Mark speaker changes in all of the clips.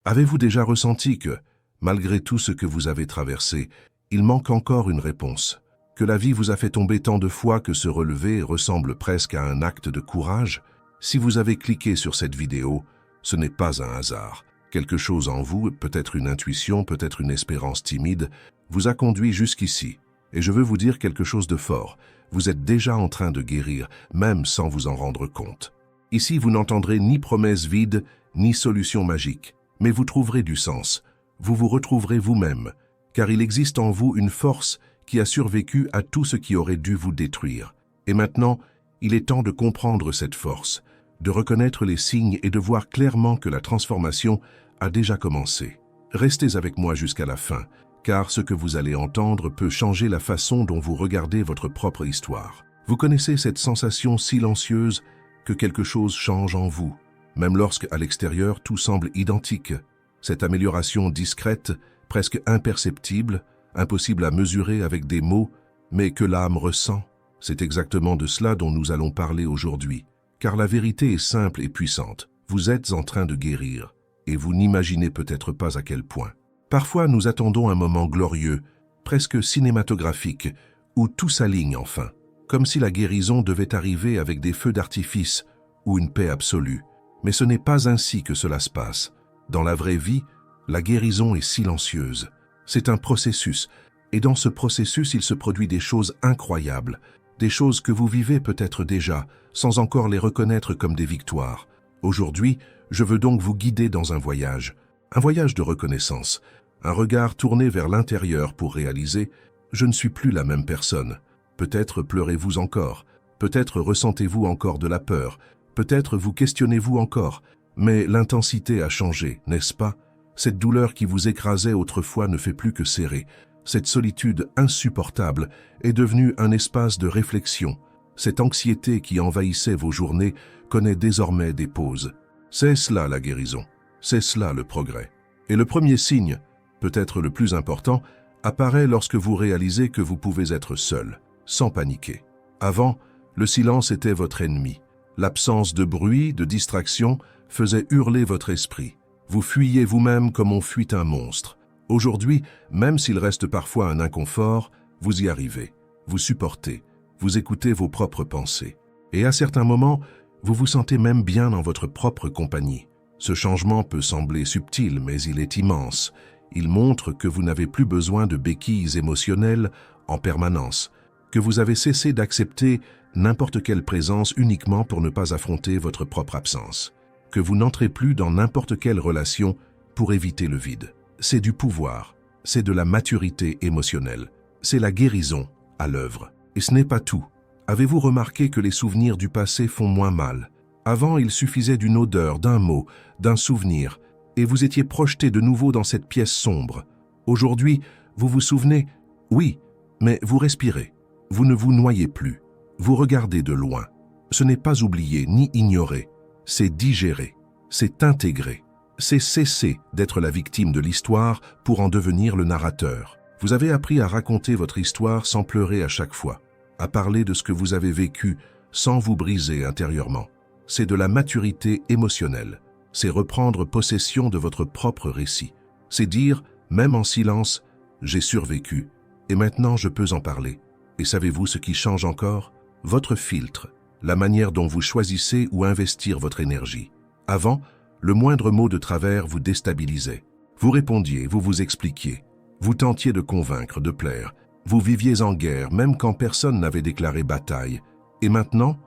Speaker 1: Avez-vous déjà ressenti que, malgré tout ce que vous avez traversé, il manque encore une réponse? Que la vie vous a fait tomber tant de fois que se relever ressemble presque à un acte de courage? Si vous avez cliqué sur cette vidéo, ce n'est pas un hasard. Quelque chose en vous, peut-être une intuition, peut-être une espérance timide, vous a conduit jusqu'ici. Et je veux vous dire quelque chose de fort. Vous êtes déjà en train de guérir, même sans vous en rendre compte. Ici, vous n'entendrez ni promesses vides, ni solutions magiques, mais vous trouverez du sens. Vous vous retrouverez vous-même, car il existe en vous une force qui a survécu à tout ce qui aurait dû vous détruire. Et maintenant, il est temps de comprendre cette force, de reconnaître les signes et de voir clairement que la transformation a déjà commencé. Restez avec moi jusqu'à la fin, car ce que vous allez entendre peut changer la façon dont vous regardez votre propre histoire. Vous connaissez cette sensation silencieuse que quelque chose change en vous, même lorsque, à l'extérieur, tout semble identique. Cette amélioration discrète, presque imperceptible, impossible à mesurer avec des mots, mais que l'âme ressent. C'est exactement de cela dont nous allons parler aujourd'hui. Car la vérité est simple et puissante. Vous êtes en train de guérir, et vous n'imaginez peut-être pas à quel point. Parfois, nous attendons un moment glorieux, presque cinématographique, où tout s'aligne enfin, comme si la guérison devait arriver avec des feux d'artifice ou une paix absolue. Mais ce n'est pas ainsi que cela se passe. Dans la vraie vie, la guérison est silencieuse. C'est un processus, et dans ce processus, il se produit des choses incroyables, des choses que vous vivez peut-être déjà, sans encore les reconnaître comme des victoires. Aujourd'hui, je veux donc vous guider dans un voyage de reconnaissance, un regard tourné vers l'intérieur pour réaliser « je ne suis plus la même personne ». Peut-être pleurez-vous encore, peut-être ressentez-vous encore de la peur, peut-être vous questionnez-vous encore, mais l'intensité a changé, n'est-ce pas? Cette douleur qui vous écrasait autrefois ne fait plus que serrer. Cette solitude insupportable est devenue un espace de réflexion. Cette anxiété qui envahissait vos journées connaît désormais des pauses. C'est cela la guérison, c'est cela le progrès. Et le premier signe, peut-être le plus important, apparaît lorsque vous réalisez que vous pouvez être seul, sans paniquer. Avant, le silence était votre ennemi. L'absence de bruit, de distraction, faisait hurler votre esprit. Vous fuyiez vous-même comme on fuit un monstre. Aujourd'hui, même s'il reste parfois un inconfort, vous y arrivez, vous supportez, vous écoutez vos propres pensées. Et à certains moments, vous vous sentez même bien dans votre propre compagnie. Ce changement peut sembler subtil, mais il est immense. Il montre que vous n'avez plus besoin de béquilles émotionnelles en permanence, que vous avez cessé d'accepter n'importe quelle présence uniquement pour ne pas affronter votre propre absence, que vous n'entrez plus dans n'importe quelle relation pour éviter le vide. C'est du pouvoir, c'est de la maturité émotionnelle, c'est la guérison à l'œuvre. Et ce n'est pas tout. Avez-vous remarqué que les souvenirs du passé font moins mal? Avant, il suffisait d'une odeur, d'un mot, d'un souvenir, et vous étiez projeté de nouveau dans cette pièce sombre. Aujourd'hui, vous vous souvenez? Oui, mais vous respirez. Vous ne vous noyez plus. Vous regardez de loin. Ce n'est pas oublier ni ignorer, c'est digérer, c'est intégrer. C'est cesser d'être la victime de l'histoire pour en devenir le narrateur. Vous avez appris à raconter votre histoire sans pleurer à chaque fois, à parler de ce que vous avez vécu sans vous briser intérieurement. C'est de la maturité émotionnelle. C'est reprendre possession de votre propre récit. C'est dire, même en silence, « j'ai survécu et maintenant je peux en parler ». Et savez-vous ce qui change encore? Votre filtre, la manière dont vous choisissez où investir votre énergie. Avant, le moindre mot de travers vous déstabilisait. Vous répondiez, vous vous expliquiez. Vous tentiez de convaincre, de plaire. Vous viviez en guerre, même quand personne n'avait déclaré bataille. Et maintenant,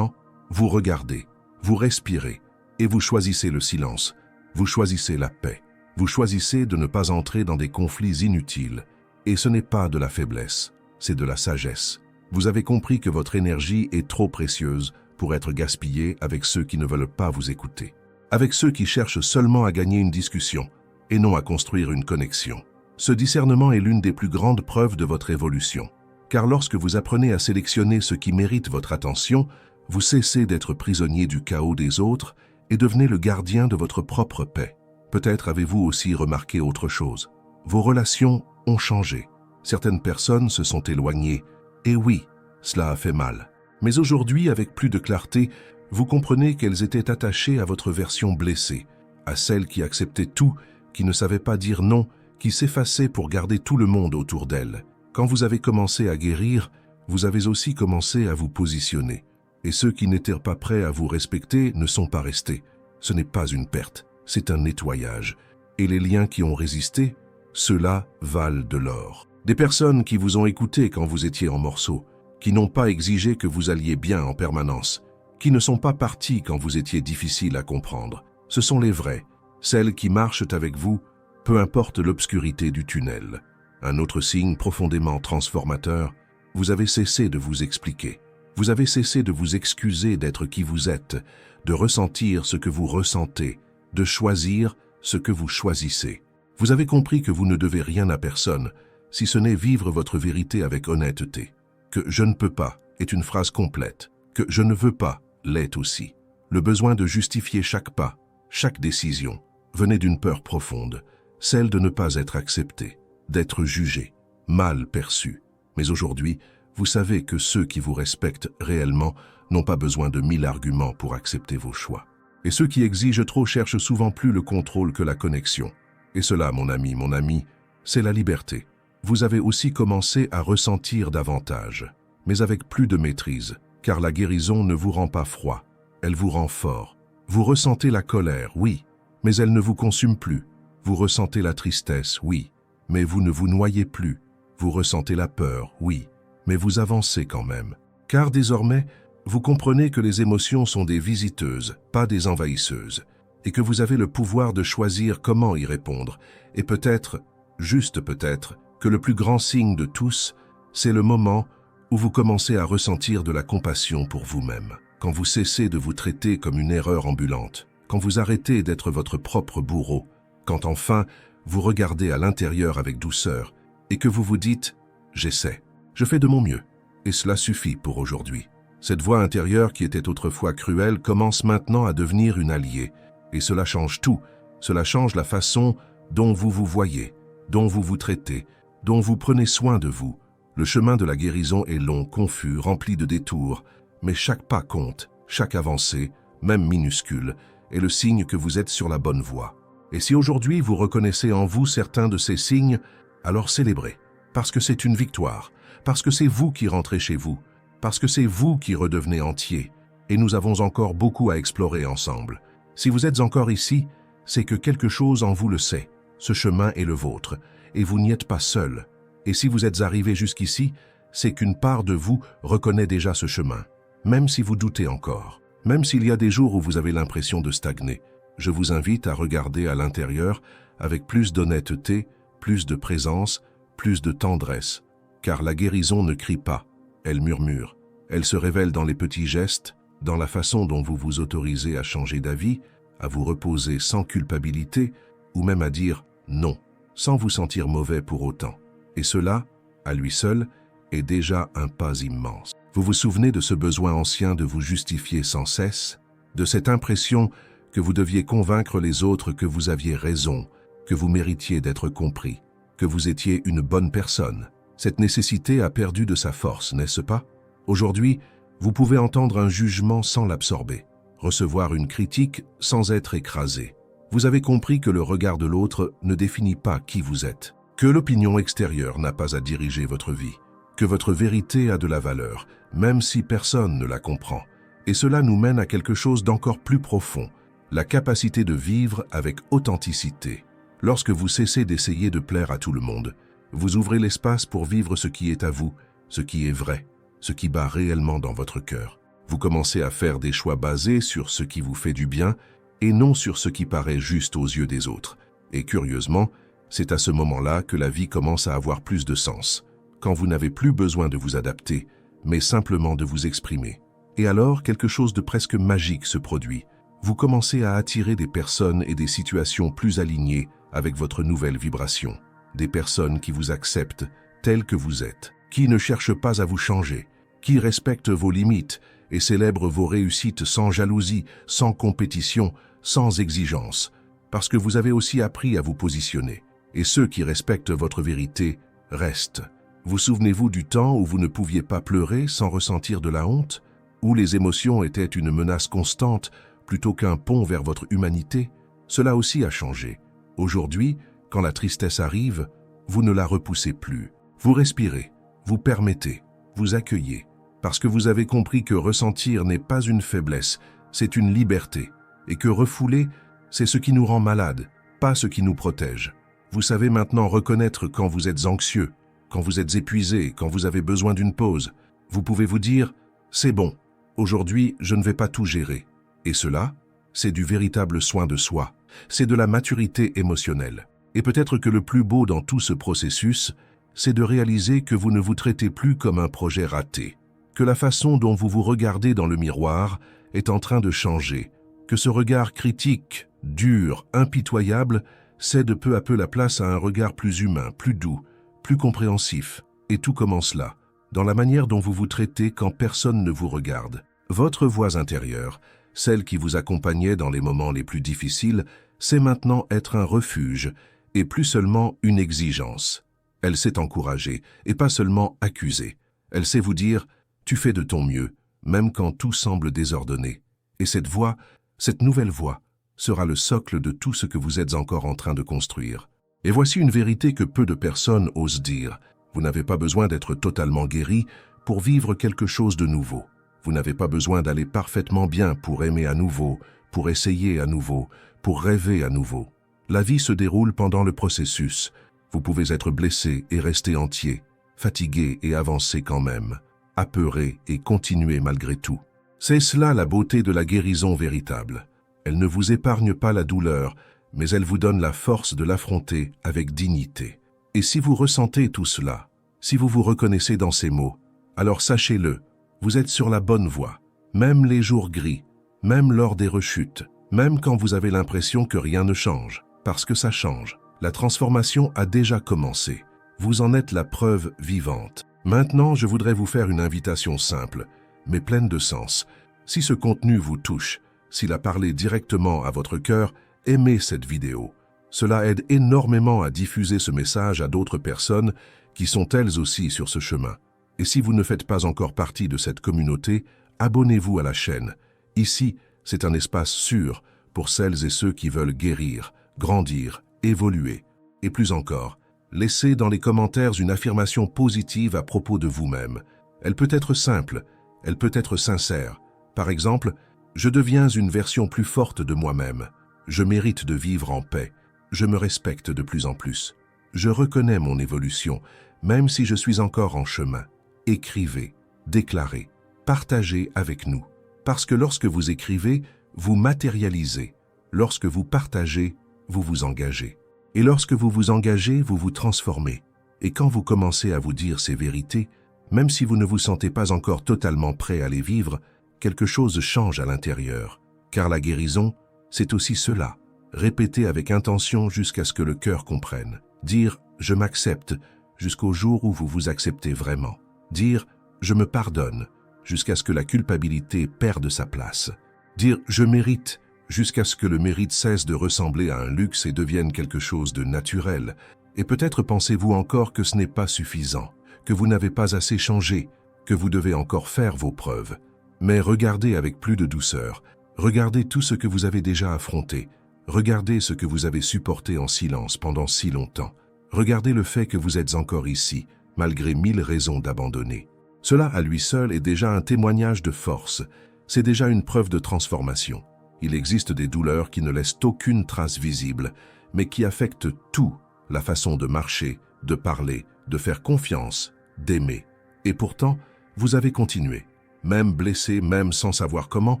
Speaker 1: vous regardez, vous respirez, et vous choisissez le silence. Vous choisissez la paix. Vous choisissez de ne pas entrer dans des conflits inutiles. Et ce n'est pas de la faiblesse, c'est de la sagesse. Vous avez compris que votre énergie est trop précieuse pour être gaspillée avec ceux qui ne veulent pas vous écouter. Avec ceux qui cherchent seulement à gagner une discussion et non à construire une connexion. Ce discernement est l'une des plus grandes preuves de votre évolution. Car lorsque vous apprenez à sélectionner ce qui mérite votre attention, vous cessez d'être prisonnier du chaos des autres et devenez le gardien de votre propre paix. Peut-être avez-vous aussi remarqué autre chose. Vos relations ont changé. Certaines personnes se sont éloignées. Et oui, cela a fait mal. Mais aujourd'hui, avec plus de clarté, vous comprenez qu'elles étaient attachées à votre version blessée, à celle qui acceptait tout, qui ne savait pas dire non, qui s'effaçait pour garder tout le monde autour d'elle. Quand vous avez commencé à guérir, vous avez aussi commencé à vous positionner. Et ceux qui n'étaient pas prêts à vous respecter ne sont pas restés. Ce n'est pas une perte, c'est un nettoyage. Et les liens qui ont résisté, ceux-là valent de l'or. Des personnes qui vous ont écouté quand vous étiez en morceaux, qui n'ont pas exigé que vous alliez bien en permanence, qui ne sont pas partis quand vous étiez difficile à comprendre. Ce sont les vrais, celles qui marchent avec vous, peu importe l'obscurité du tunnel. Un autre signe profondément transformateur, vous avez cessé de vous expliquer. Vous avez cessé de vous excuser d'être qui vous êtes, de ressentir ce que vous ressentez, de choisir ce que vous choisissez. Vous avez compris que vous ne devez rien à personne, si ce n'est vivre votre vérité avec honnêteté. Que « je ne peux pas » est une phrase complète, que « je ne veux pas » l'est aussi. Le besoin de justifier chaque pas, chaque décision, venait d'une peur profonde, celle de ne pas être accepté, d'être jugé, mal perçu. Mais aujourd'hui, vous savez que ceux qui vous respectent réellement n'ont pas besoin de 1000 arguments pour accepter vos choix. Et ceux qui exigent trop cherchent souvent plus le contrôle que la connexion. Et cela, mon ami, c'est la liberté. Vous avez aussi commencé à ressentir davantage, mais avec plus de maîtrise, car la guérison ne vous rend pas froid, elle vous rend fort. Vous ressentez la colère, oui, mais elle ne vous consume plus. Vous ressentez la tristesse, oui, mais vous ne vous noyez plus. Vous ressentez la peur, oui, mais vous avancez quand même. Car désormais, vous comprenez que les émotions sont des visiteuses, pas des envahisseuses, et que vous avez le pouvoir de choisir comment y répondre. Et peut-être, juste peut-être, que le plus grand signe de tous, c'est le moment où vous commencez à ressentir de la compassion pour vous-même. Quand vous cessez de vous traiter comme une erreur ambulante, quand vous arrêtez d'être votre propre bourreau, quand enfin vous regardez à l'intérieur avec douceur et que vous vous dites « j'essaie, je fais de mon mieux » et cela suffit pour aujourd'hui. Cette voix intérieure qui était autrefois cruelle commence maintenant à devenir une alliée et cela change tout, cela change la façon dont vous vous voyez, dont vous vous traitez, dont vous prenez soin de vous. Le chemin de la guérison est long, confus, rempli de détours, mais chaque pas compte, chaque avancée, même minuscule, est le signe que vous êtes sur la bonne voie. Et si aujourd'hui vous reconnaissez en vous certains de ces signes, alors célébrez, parce que c'est une victoire, parce que c'est vous qui rentrez chez vous, parce que c'est vous qui redevenez entier, et nous avons encore beaucoup à explorer ensemble. Si vous êtes encore ici, c'est que quelque chose en vous le sait, ce chemin est le vôtre, et vous n'y êtes pas seul. Et si vous êtes arrivé jusqu'ici, c'est qu'une part de vous reconnaît déjà ce chemin, même si vous doutez encore, même s'il y a des jours où vous avez l'impression de stagner. Je vous invite à regarder à l'intérieur avec plus d'honnêteté, plus de présence, plus de tendresse, car la guérison ne crie pas, elle murmure. Elle se révèle dans les petits gestes, dans la façon dont vous vous autorisez à changer d'avis, à vous reposer sans culpabilité, ou même à dire non, sans vous sentir mauvais pour autant. Et cela, à lui seul, est déjà un pas immense. Vous vous souvenez de ce besoin ancien de vous justifier sans cesse, de cette impression que vous deviez convaincre les autres que vous aviez raison, que vous méritiez d'être compris, que vous étiez une bonne personne. Cette nécessité a perdu de sa force, n'est-ce pas? Aujourd'hui, vous pouvez entendre un jugement sans l'absorber, recevoir une critique sans être écrasé. Vous avez compris que le regard de l'autre ne définit pas qui vous êtes, que l'opinion extérieure n'a pas à diriger votre vie, que votre vérité a de la valeur, même si personne ne la comprend. Et cela nous mène à quelque chose d'encore plus profond, la capacité de vivre avec authenticité. Lorsque vous cessez d'essayer de plaire à tout le monde, vous ouvrez l'espace pour vivre ce qui est à vous, ce qui est vrai, ce qui bat réellement dans votre cœur. Vous commencez à faire des choix basés sur ce qui vous fait du bien et non sur ce qui paraît juste aux yeux des autres. Et curieusement, c'est à ce moment-là que la vie commence à avoir plus de sens, quand vous n'avez plus besoin de vous adapter, mais simplement de vous exprimer. Et alors, quelque chose de presque magique se produit. Vous commencez à attirer des personnes et des situations plus alignées avec votre nouvelle vibration. Des personnes qui vous acceptent tels que vous êtes, qui ne cherchent pas à vous changer, qui respectent vos limites et célèbrent vos réussites sans jalousie, sans compétition, sans exigence, parce que vous avez aussi appris à vous positionner. Et ceux qui respectent votre vérité restent. Vous souvenez-vous du temps où vous ne pouviez pas pleurer sans ressentir de la honte, où les émotions étaient une menace constante plutôt qu'un pont vers votre humanité? Cela aussi a changé. Aujourd'hui, quand la tristesse arrive, vous ne la repoussez plus. Vous respirez, vous permettez, vous accueillez, parce que vous avez compris que ressentir n'est pas une faiblesse, c'est une liberté, et que refouler, c'est ce qui nous rend malades, pas ce qui nous protège. Vous savez maintenant reconnaître quand vous êtes anxieux, quand vous êtes épuisé, quand vous avez besoin d'une pause. Vous pouvez vous dire « c'est bon, aujourd'hui je ne vais pas tout gérer ». Et cela, c'est du véritable soin de soi, c'est de la maturité émotionnelle. Et peut-être que le plus beau dans tout ce processus, c'est de réaliser que vous ne vous traitez plus comme un projet raté, que la façon dont vous vous regardez dans le miroir est en train de changer, que ce regard critique, dur, impitoyable, cède peu à peu la place à un regard plus humain, plus doux, plus compréhensif. Et tout commence là, dans la manière dont vous vous traitez quand personne ne vous regarde. Votre voix intérieure, celle qui vous accompagnait dans les moments les plus difficiles, sait maintenant être un refuge et plus seulement une exigence. Elle sait encourager et pas seulement accuser. Elle sait vous dire « tu fais de ton mieux », même quand tout semble désordonné. Et cette voix, cette nouvelle voix, sera le socle de tout ce que vous êtes encore en train de construire. Et voici une vérité que peu de personnes osent dire. Vous n'avez pas besoin d'être totalement guéri pour vivre quelque chose de nouveau. Vous n'avez pas besoin d'aller parfaitement bien pour aimer à nouveau, pour essayer à nouveau, pour rêver à nouveau. La vie se déroule pendant le processus. Vous pouvez être blessé et rester entier, fatigué et avancer quand même, apeuré et continuer malgré tout. C'est cela la beauté de la guérison véritable. Elle ne vous épargne pas la douleur, mais elle vous donne la force de l'affronter avec dignité. Et si vous ressentez tout cela, si vous vous reconnaissez dans ces mots, alors sachez-le, vous êtes sur la bonne voie. Même les jours gris, même lors des rechutes, même quand vous avez l'impression que rien ne change, parce que ça change. La transformation a déjà commencé. Vous en êtes la preuve vivante. Maintenant, je voudrais vous faire une invitation simple, mais pleine de sens. Si ce contenu vous touche, s'il a parlé directement à votre cœur, aimez cette vidéo. Cela aide énormément à diffuser ce message à d'autres personnes qui sont elles aussi sur ce chemin. Et si vous ne faites pas encore partie de cette communauté, abonnez-vous à la chaîne. Ici, c'est un espace sûr pour celles et ceux qui veulent guérir, grandir, évoluer. Et plus encore, laissez dans les commentaires une affirmation positive à propos de vous-même. Elle peut être simple, elle peut être sincère. Par exemple, « Je deviens une version plus forte de moi-même. Je mérite de vivre en paix. Je me respecte de plus en plus. Je reconnais mon évolution, même si je suis encore en chemin. » Écrivez, déclarez, partagez avec nous. Parce que lorsque vous écrivez, vous matérialisez. Lorsque vous partagez, vous vous engagez. Et lorsque vous vous engagez, vous vous transformez. Et quand vous commencez à vous dire ces vérités, même si vous ne vous sentez pas encore totalement prêt à les vivre, quelque chose change à l'intérieur. Car la guérison, c'est aussi cela. Répéter avec intention jusqu'à ce que le cœur comprenne. Dire « je m'accepte » jusqu'au jour où vous vous acceptez vraiment. Dire « je me pardonne » jusqu'à ce que la culpabilité perde sa place. Dire « je mérite » jusqu'à ce que le mérite cesse de ressembler à un luxe et devienne quelque chose de naturel. Et peut-être pensez-vous encore que ce n'est pas suffisant, que vous n'avez pas assez changé, que vous devez encore faire vos preuves. Mais regardez avec plus de douceur, regardez tout ce que vous avez déjà affronté, regardez ce que vous avez supporté en silence pendant si longtemps, regardez le fait que vous êtes encore ici, malgré 1000 raisons d'abandonner. Cela à lui seul est déjà un témoignage de force, c'est déjà une preuve de transformation. Il existe des douleurs qui ne laissent aucune trace visible, mais qui affectent tout, la façon de marcher, de parler, de faire confiance, d'aimer. Et pourtant, vous avez continué. Même blessé, même sans savoir comment,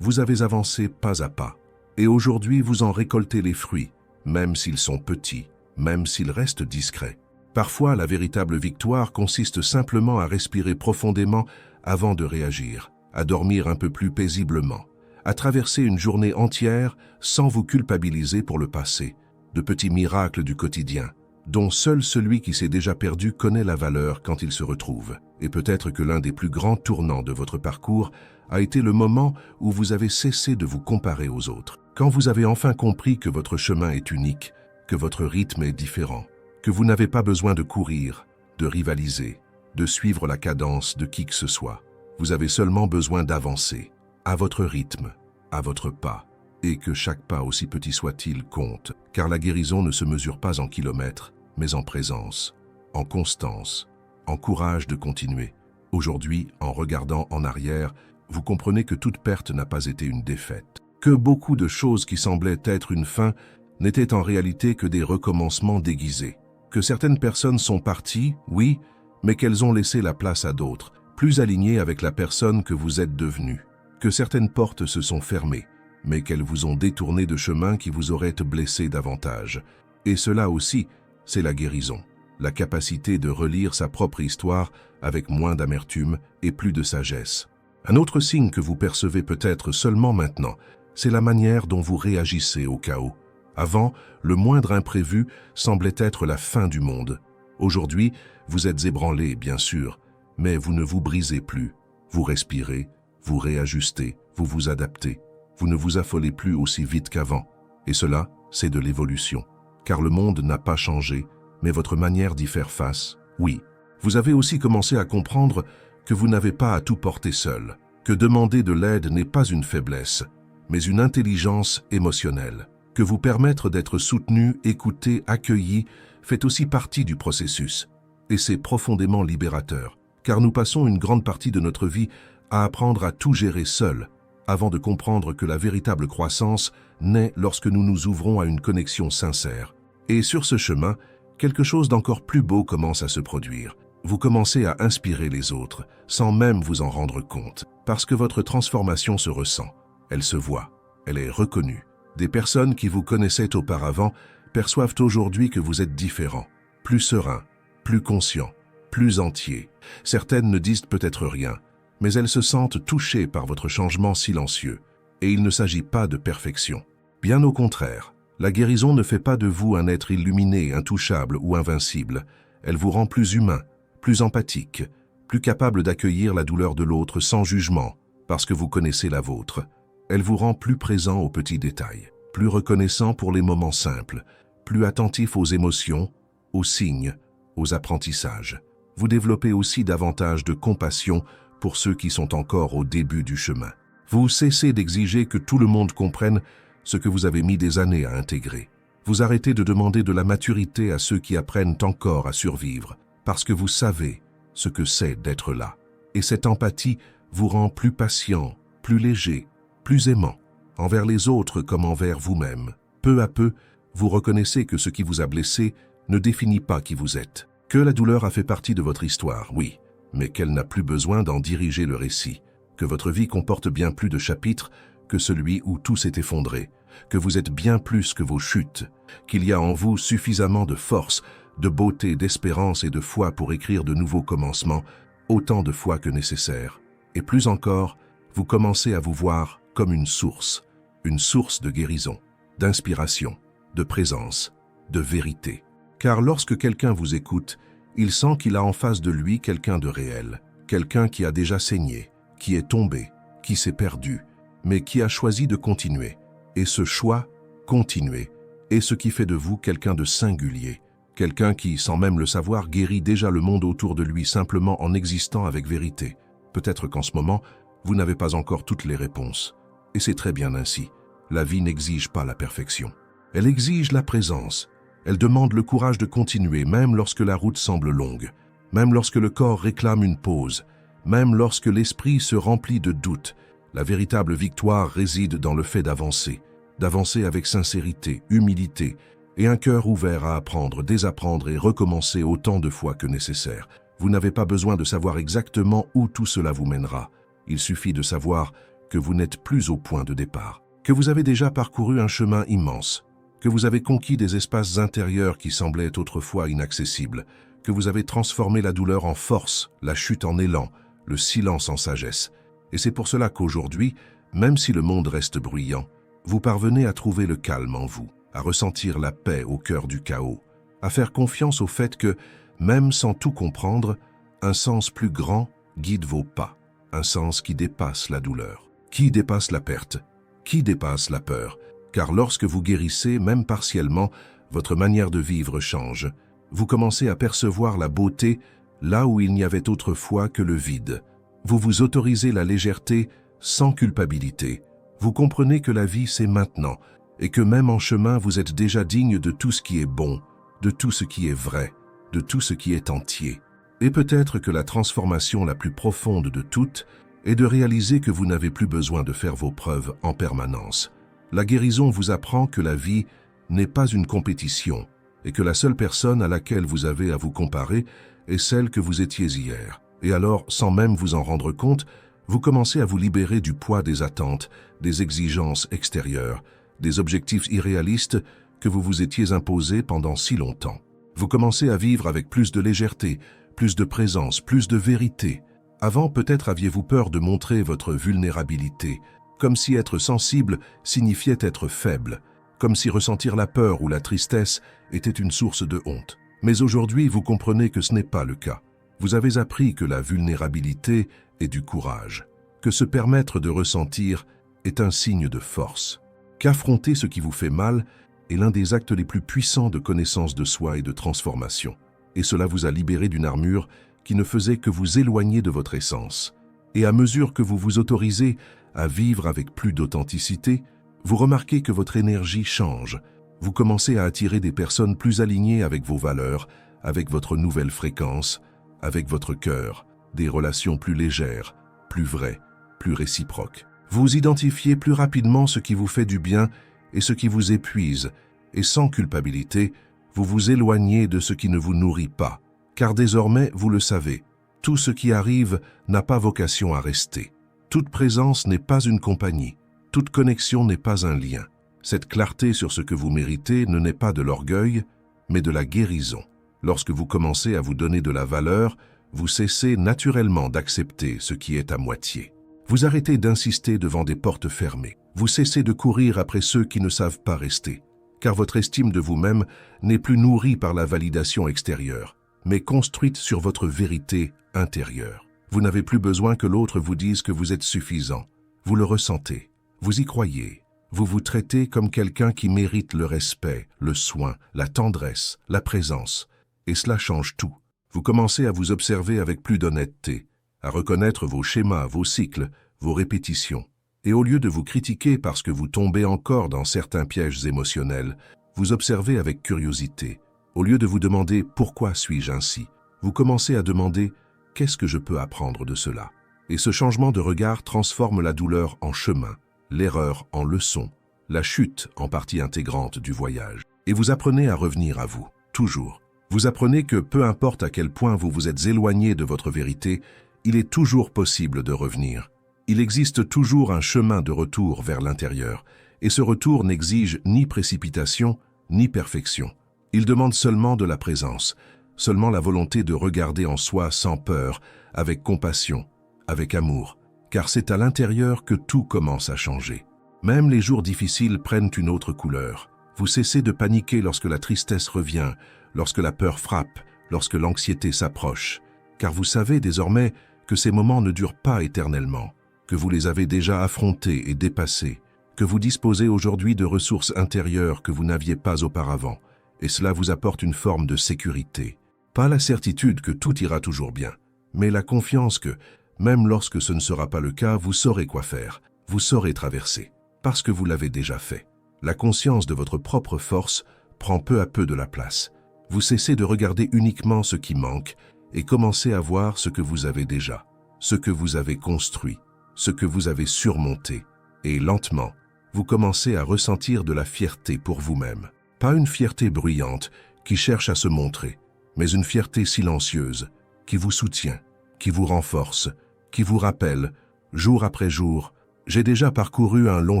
Speaker 1: vous avez avancé pas à pas. Et aujourd'hui, vous en récoltez les fruits, même s'ils sont petits, même s'ils restent discrets. Parfois, la véritable victoire consiste simplement à respirer profondément avant de réagir, à dormir un peu plus paisiblement, à traverser une journée entière sans vous culpabiliser pour le passé, de petits miracles du quotidien, dont seul celui qui s'est déjà perdu connaît la valeur quand il se retrouve. Et peut-être que l'un des plus grands tournants de votre parcours a été le moment où vous avez cessé de vous comparer aux autres. Quand vous avez enfin compris que votre chemin est unique, que votre rythme est différent, que vous n'avez pas besoin de courir, de rivaliser, de suivre la cadence de qui que ce soit. Vous avez seulement besoin d'avancer, à votre rythme, à votre pas. et que chaque pas, aussi petit soit-il, compte, car la guérison ne se mesure pas en kilomètres, mais en présence, en constance, en courage de continuer. Aujourd'hui, en regardant en arrière, vous comprenez que toute perte n'a pas été une défaite, que beaucoup de choses qui semblaient être une fin n'étaient en réalité que des recommencements déguisés, que certaines personnes sont parties, oui, mais qu'elles ont laissé la place à d'autres, plus alignées avec la personne que vous êtes devenue, que certaines portes se sont fermées, mais qu'elles vous ont détourné de chemins qui vous auraient blessé davantage. Et cela aussi, c'est la guérison, la capacité de relire sa propre histoire avec moins d'amertume et plus de sagesse. Un autre signe que vous percevez peut-être seulement maintenant, c'est la manière dont vous réagissez au chaos. Avant, le moindre imprévu semblait être la fin du monde. Aujourd'hui, vous êtes ébranlé, bien sûr, mais vous ne vous brisez plus. Vous respirez, vous réajustez, vous vous adaptez. Vous ne vous affolez plus aussi vite qu'avant. Et cela, c'est de l'évolution. Car le monde n'a pas changé, mais votre manière d'y faire face, oui. Vous avez aussi commencé à comprendre que vous n'avez pas à tout porter seul, que demander de l'aide n'est pas une faiblesse, mais une intelligence émotionnelle, que vous permettre d'être soutenu, écouté, accueilli, fait aussi partie du processus. Et c'est profondément libérateur, car nous passons une grande partie de notre vie à apprendre à tout gérer seul, avant de comprendre que la véritable croissance naît lorsque nous nous ouvrons à une connexion sincère. Et sur ce chemin, quelque chose d'encore plus beau commence à se produire. Vous commencez à inspirer les autres, sans même vous en rendre compte, parce que votre transformation se ressent, elle se voit, elle est reconnue. Des personnes qui vous connaissaient auparavant perçoivent aujourd'hui que vous êtes différent, plus serein, plus conscient, plus entier. Certaines ne disent peut-être rien, mais elles se sentent touchées par votre changement silencieux. Et il ne s'agit pas de perfection. Bien au contraire, la guérison ne fait pas de vous un être illuminé, intouchable ou invincible. Elle vous rend plus humain, plus empathique, plus capable d'accueillir la douleur de l'autre sans jugement, parce que vous connaissez la vôtre. Elle vous rend plus présent aux petits détails, plus reconnaissant pour les moments simples, plus attentif aux émotions, aux signes, aux apprentissages. Vous développez aussi davantage de compassion pour ceux qui sont encore au début du chemin. Vous cessez d'exiger que tout le monde comprenne ce que vous avez mis des années à intégrer. Vous arrêtez de demander de la maturité à ceux qui apprennent encore à survivre, parce que vous savez ce que c'est d'être là. Et cette empathie vous rend plus patient, plus léger, plus aimant, envers les autres comme envers vous-même. Peu à peu, vous reconnaissez que ce qui vous a blessé ne définit pas qui vous êtes, que la douleur a fait partie de votre histoire, oui, mais qu'elle n'a plus besoin d'en diriger le récit, que votre vie comporte bien plus de chapitres que celui où tout s'est effondré, que vous êtes bien plus que vos chutes, qu'il y a en vous suffisamment de force, de beauté, d'espérance et de foi pour écrire de nouveaux commencements, autant de fois que nécessaire. Et plus encore, vous commencez à vous voir comme une source de guérison, d'inspiration, de présence, de vérité. Car lorsque quelqu'un vous écoute, il sent qu'il a en face de lui quelqu'un de réel, quelqu'un qui a déjà saigné, qui est tombé, qui s'est perdu, mais qui a choisi de continuer. Et ce choix, continuer, est ce qui fait de vous quelqu'un de singulier, quelqu'un qui, sans même le savoir, guérit déjà le monde autour de lui simplement en existant avec vérité. Peut-être qu'en ce moment, vous n'avez pas encore toutes les réponses. Et c'est très bien ainsi. La vie n'exige pas la perfection. Elle exige la présence. Elle demande le courage de continuer, même lorsque la route semble longue, même lorsque le corps réclame une pause, même lorsque l'esprit se remplit de doutes. La véritable victoire réside dans le fait d'avancer avec sincérité, humilité et un cœur ouvert à apprendre, désapprendre et recommencer autant de fois que nécessaire. Vous n'avez pas besoin de savoir exactement où tout cela vous mènera. Il suffit de savoir que vous n'êtes plus au point de départ, que vous avez déjà parcouru un chemin immense, que vous avez conquis des espaces intérieurs qui semblaient autrefois inaccessibles, que vous avez transformé la douleur en force, la chute en élan, le silence en sagesse. Et c'est pour cela qu'aujourd'hui, même si le monde reste bruyant, vous parvenez à trouver le calme en vous, à ressentir la paix au cœur du chaos, à faire confiance au fait que, même sans tout comprendre, un sens plus grand guide vos pas, un sens qui dépasse la douleur, qui dépasse la perte, qui dépasse la peur. Car lorsque vous guérissez, même partiellement, votre manière de vivre change. Vous commencez à percevoir la beauté là où il n'y avait autrefois que le vide. Vous vous autorisez la légèreté sans culpabilité. Vous comprenez que la vie c'est maintenant, et que même en chemin vous êtes déjà digne de tout ce qui est bon, de tout ce qui est vrai, de tout ce qui est entier. Et peut-être que la transformation la plus profonde de toutes est de réaliser que vous n'avez plus besoin de faire vos preuves en permanence. La guérison vous apprend que la vie n'est pas une compétition et que la seule personne à laquelle vous avez à vous comparer est celle que vous étiez hier. Et alors, sans même vous en rendre compte, vous commencez à vous libérer du poids des attentes, des exigences extérieures, des objectifs irréalistes que vous vous étiez imposés pendant si longtemps. Vous commencez à vivre avec plus de légèreté, plus de présence, plus de vérité. Avant, peut-être aviez-vous peur de montrer votre vulnérabilité, comme si être sensible signifiait être faible, comme si ressentir la peur ou la tristesse était une source de honte. Mais aujourd'hui, vous comprenez que ce n'est pas le cas. Vous avez appris que la vulnérabilité est du courage, que se permettre de ressentir est un signe de force, qu'affronter ce qui vous fait mal est l'un des actes les plus puissants de connaissance de soi et de transformation. Et cela vous a libéré d'une armure qui ne faisait que vous éloigner de votre essence. Et à mesure que vous vous autorisez à vivre avec plus d'authenticité, vous remarquez que votre énergie change. Vous commencez à attirer des personnes plus alignées avec vos valeurs, avec votre nouvelle fréquence, avec votre cœur, des relations plus légères, plus vraies, plus réciproques. Vous identifiez plus rapidement ce qui vous fait du bien et ce qui vous épuise, et sans culpabilité, vous vous éloignez de ce qui ne vous nourrit pas. Car désormais, vous le savez, tout ce qui arrive n'a pas vocation à rester. Toute présence n'est pas une compagnie, toute connexion n'est pas un lien. Cette clarté sur ce que vous méritez ne naît pas de l'orgueil, mais de la guérison. Lorsque vous commencez à vous donner de la valeur, vous cessez naturellement d'accepter ce qui est à moitié. Vous arrêtez d'insister devant des portes fermées. Vous cessez de courir après ceux qui ne savent pas rester, car votre estime de vous-même n'est plus nourrie par la validation extérieure, mais construite sur votre vérité intérieure. Vous n'avez plus besoin que l'autre vous dise que vous êtes suffisant. Vous le ressentez, vous y croyez. Vous vous traitez comme quelqu'un qui mérite le respect, le soin, la tendresse, la présence. Et cela change tout. Vous commencez à vous observer avec plus d'honnêteté, à reconnaître vos schémas, vos cycles, vos répétitions. Et au lieu de vous critiquer parce que vous tombez encore dans certains pièges émotionnels, vous observez avec curiosité. Au lieu de vous demander « Pourquoi suis-je ainsi ?», vous commencez à demander « Qu'est-ce que je peux apprendre de cela ?» Et ce changement de regard transforme la douleur en chemin, l'erreur en leçon, la chute en partie intégrante du voyage. Et vous apprenez à revenir à vous, toujours. Vous apprenez que peu importe à quel point vous vous êtes éloigné de votre vérité, il est toujours possible de revenir. Il existe toujours un chemin de retour vers l'intérieur, et ce retour n'exige ni précipitation, ni perfection. Il demande seulement de la présence, seulement la volonté de regarder en soi sans peur, avec compassion, avec amour, car c'est à l'intérieur que tout commence à changer. Même les jours difficiles prennent une autre couleur. Vous cessez de paniquer lorsque la tristesse revient, lorsque la peur frappe, lorsque l'anxiété s'approche, car vous savez désormais que ces moments ne durent pas éternellement, que vous les avez déjà affrontés et dépassés, que vous disposez aujourd'hui de ressources intérieures que vous n'aviez pas auparavant, et cela vous apporte une forme de sécurité. Pas la certitude que tout ira toujours bien, mais la confiance que, même lorsque ce ne sera pas le cas, vous saurez quoi faire, vous saurez traverser, parce que vous l'avez déjà fait. La conscience de votre propre force prend peu à peu de la place. Vous cessez de regarder uniquement ce qui manque et commencez à voir ce que vous avez déjà, ce que vous avez construit, ce que vous avez surmonté. Et lentement, vous commencez à ressentir de la fierté pour vous-même. Pas une fierté bruyante qui cherche à se montrer, mais une fierté silencieuse qui vous soutient, qui vous renforce, qui vous rappelle, jour après jour, j'ai déjà parcouru un long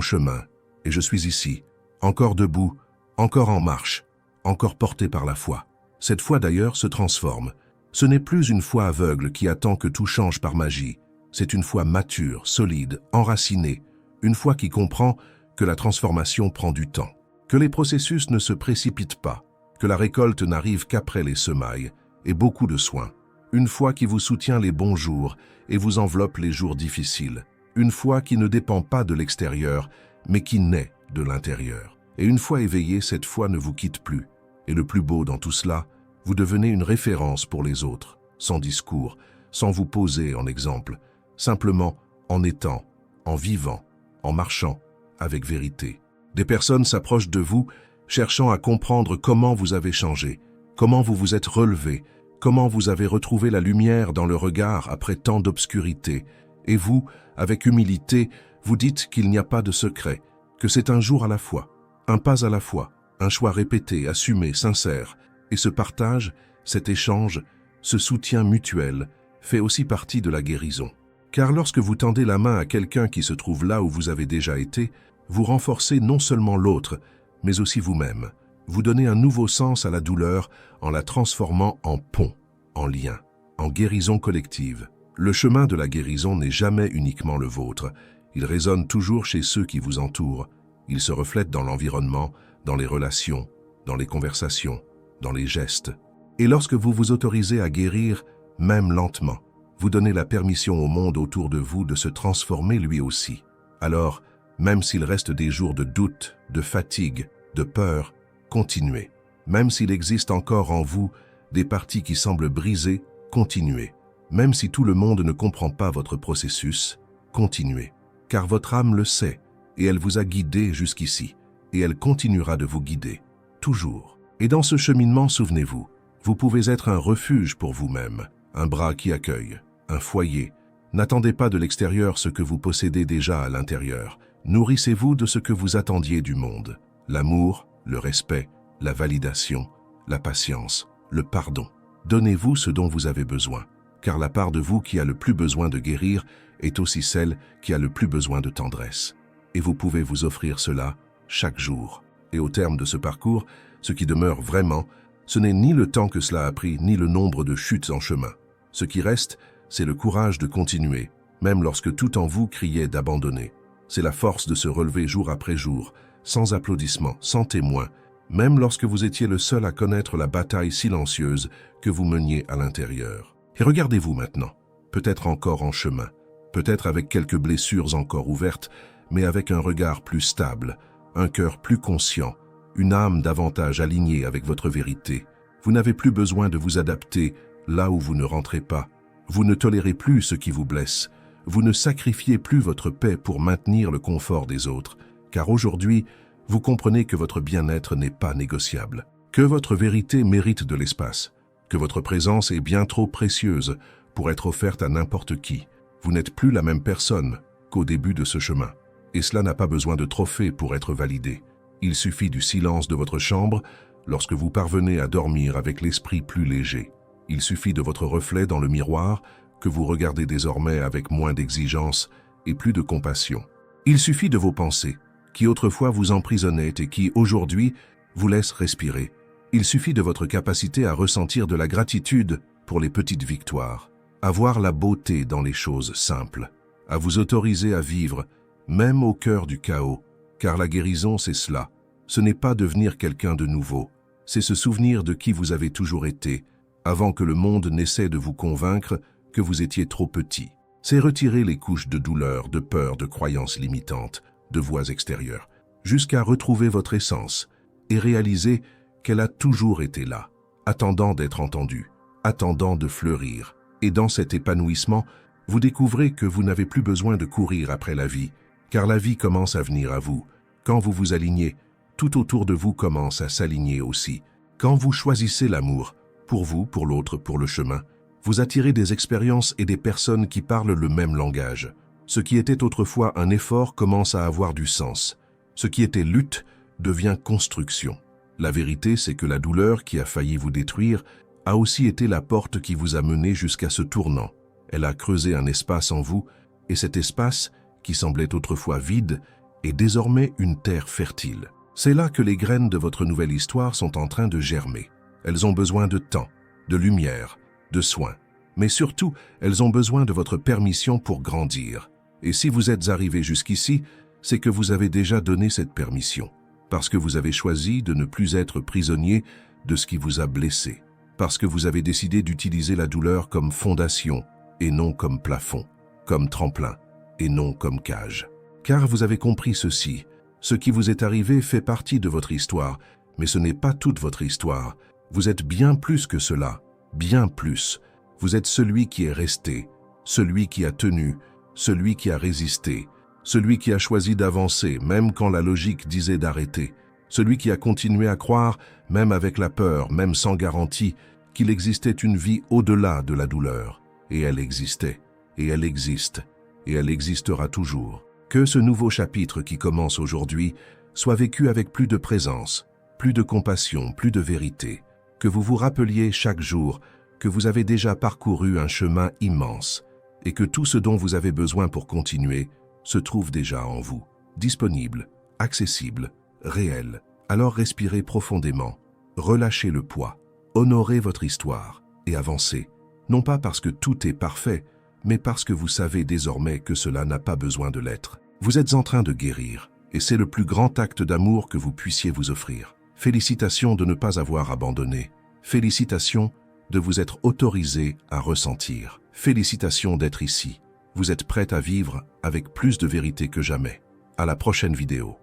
Speaker 1: chemin et je suis ici, encore debout, encore en marche, encore porté par la foi. Cette foi d'ailleurs se transforme. Ce n'est plus une foi aveugle qui attend que tout change par magie. C'est une foi mature, solide, enracinée, une foi qui comprend que la transformation prend du temps, que les processus ne se précipitent pas, que la récolte n'arrive qu'après les semailles et beaucoup de soins. Une foi qui vous soutient les bons jours et vous enveloppe les jours difficiles. Une foi qui ne dépend pas de l'extérieur, mais qui naît de l'intérieur. Et une fois éveillée, cette foi ne vous quitte plus. Et le plus beau dans tout cela, vous devenez une référence pour les autres, sans discours, sans vous poser en exemple, simplement en étant, en vivant, en marchant, avec vérité. Des personnes s'approchent de vous, cherchant à comprendre comment vous avez changé, comment vous vous êtes relevé, comment vous avez retrouvé la lumière dans le regard après tant d'obscurité. Et vous, avec humilité, vous dites qu'il n'y a pas de secret, que c'est un jour à la fois, un pas à la fois, un choix répété, assumé, sincère. Et ce partage, cet échange, ce soutien mutuel, fait aussi partie de la guérison. Car lorsque vous tendez la main à quelqu'un qui se trouve là où vous avez déjà été, vous renforcez non seulement l'autre, mais aussi vous-même. Vous donnez un nouveau sens à la douleur en la transformant en pont, en lien, en guérison collective. Le chemin de la guérison n'est jamais uniquement le vôtre. Il résonne toujours chez ceux qui vous entourent. Il se reflète dans l'environnement, dans les relations, dans les conversations, dans les gestes. Et lorsque vous vous autorisez à guérir, même lentement, vous donnez la permission au monde autour de vous de se transformer lui aussi. Alors, même s'il reste des jours de doute, de fatigue, de peur, continuez. Même s'il existe encore en vous des parties qui semblent brisées, continuez. Même si tout le monde ne comprend pas votre processus, continuez. Car votre âme le sait, et elle vous a guidé jusqu'ici, et elle continuera de vous guider, toujours. Et dans ce cheminement, souvenez-vous, vous pouvez être un refuge pour vous-même, un bras qui accueille, un foyer. N'attendez pas de l'extérieur ce que vous possédez déjà à l'intérieur. Nourrissez-vous de ce que vous attendiez du monde. L'amour, le respect, la validation, la patience, le pardon. Donnez-vous ce dont vous avez besoin, car la part de vous qui a le plus besoin de guérir est aussi celle qui a le plus besoin de tendresse. Et vous pouvez vous offrir cela chaque jour. Et au terme de ce parcours, ce qui demeure vraiment, ce n'est ni le temps que cela a pris, ni le nombre de chutes en chemin. Ce qui reste, c'est le courage de continuer, même lorsque tout en vous criait d'abandonner. C'est la force de se relever jour après jour, sans applaudissements, sans témoins, même lorsque vous étiez le seul à connaître la bataille silencieuse que vous meniez à l'intérieur. Et regardez-vous maintenant, peut-être encore en chemin, peut-être avec quelques blessures encore ouvertes, mais avec un regard plus stable, un cœur plus conscient, une âme davantage alignée avec votre vérité. Vous n'avez plus besoin de vous adapter là où vous ne rentrez pas. Vous ne tolérez plus ce qui vous blesse. Vous ne sacrifiez plus votre paix pour maintenir le confort des autres, car aujourd'hui, vous comprenez que votre bien-être n'est pas négociable, que votre vérité mérite de l'espace, que votre présence est bien trop précieuse pour être offerte à n'importe qui. Vous n'êtes plus la même personne qu'au début de ce chemin. Et cela n'a pas besoin de trophée pour être validé. Il suffit du silence de votre chambre lorsque vous parvenez à dormir avec l'esprit plus léger. Il suffit de votre reflet dans le miroir que vous regardez désormais avec moins d'exigence et plus de compassion. Il suffit de vos pensées, qui autrefois vous emprisonnaient et qui, aujourd'hui, vous laissent respirer. Il suffit de votre capacité à ressentir de la gratitude pour les petites victoires, à voir la beauté dans les choses simples, à vous autoriser à vivre, même au cœur du chaos, car la guérison, c'est cela. Ce n'est pas devenir quelqu'un de nouveau, c'est se souvenir de qui vous avez toujours été, avant que le monde n'essaie de vous convaincre que vous étiez trop petit. C'est retirer les couches de douleur, de peur, de croyances limitantes, de voix extérieures, jusqu'à retrouver votre essence et réaliser qu'elle a toujours été là, attendant d'être entendue, attendant de fleurir. Et dans cet épanouissement, vous découvrez que vous n'avez plus besoin de courir après la vie, car la vie commence à venir à vous. Quand vous vous alignez, tout autour de vous commence à s'aligner aussi. Quand vous choisissez l'amour, pour vous, pour l'autre, pour le chemin, vous attirez des expériences et des personnes qui parlent le même langage. Ce qui était autrefois un effort commence à avoir du sens. Ce qui était lutte devient construction. La vérité, c'est que la douleur qui a failli vous détruire a aussi été la porte qui vous a mené jusqu'à ce tournant. Elle a creusé un espace en vous, et cet espace, qui semblait autrefois vide, est désormais une terre fertile. C'est là que les graines de votre nouvelle histoire sont en train de germer. Elles ont besoin de temps, de lumière, de soins. Mais surtout, elles ont besoin de votre permission pour grandir. Et si vous êtes arrivé jusqu'ici, c'est que vous avez déjà donné cette permission. Parce que vous avez choisi de ne plus être prisonnier de ce qui vous a blessé. Parce que vous avez décidé d'utiliser la douleur comme fondation et non comme plafond, comme tremplin et non comme cage. Car vous avez compris ceci, ce qui vous est arrivé fait partie de votre histoire, mais ce n'est pas toute votre histoire. Vous êtes bien plus que cela, bien plus. Vous êtes celui qui est resté, celui qui a tenu, celui qui a résisté, celui qui a choisi d'avancer même quand la logique disait d'arrêter, celui qui a continué à croire, même avec la peur, même sans garantie, qu'il existait une vie au-delà de la douleur. Et elle existait, et elle existe, et elle existera toujours. Que ce nouveau chapitre qui commence aujourd'hui soit vécu avec plus de présence, plus de compassion, plus de vérité, que vous vous rappeliez chaque jour que vous avez déjà parcouru un chemin immense et que tout ce dont vous avez besoin pour continuer se trouve déjà en vous, disponible, accessible, réel. Alors respirez profondément, relâchez le poids, honorez votre histoire et avancez, non pas parce que tout est parfait, mais parce que vous savez désormais que cela n'a pas besoin de l'être. Vous êtes en train de guérir, et c'est le plus grand acte d'amour que vous puissiez vous offrir. Félicitations de ne pas avoir abandonné. Félicitations de vous être autorisé à ressentir. Félicitations d'être ici. Vous êtes prête à vivre avec plus de vérité que jamais. À la prochaine vidéo.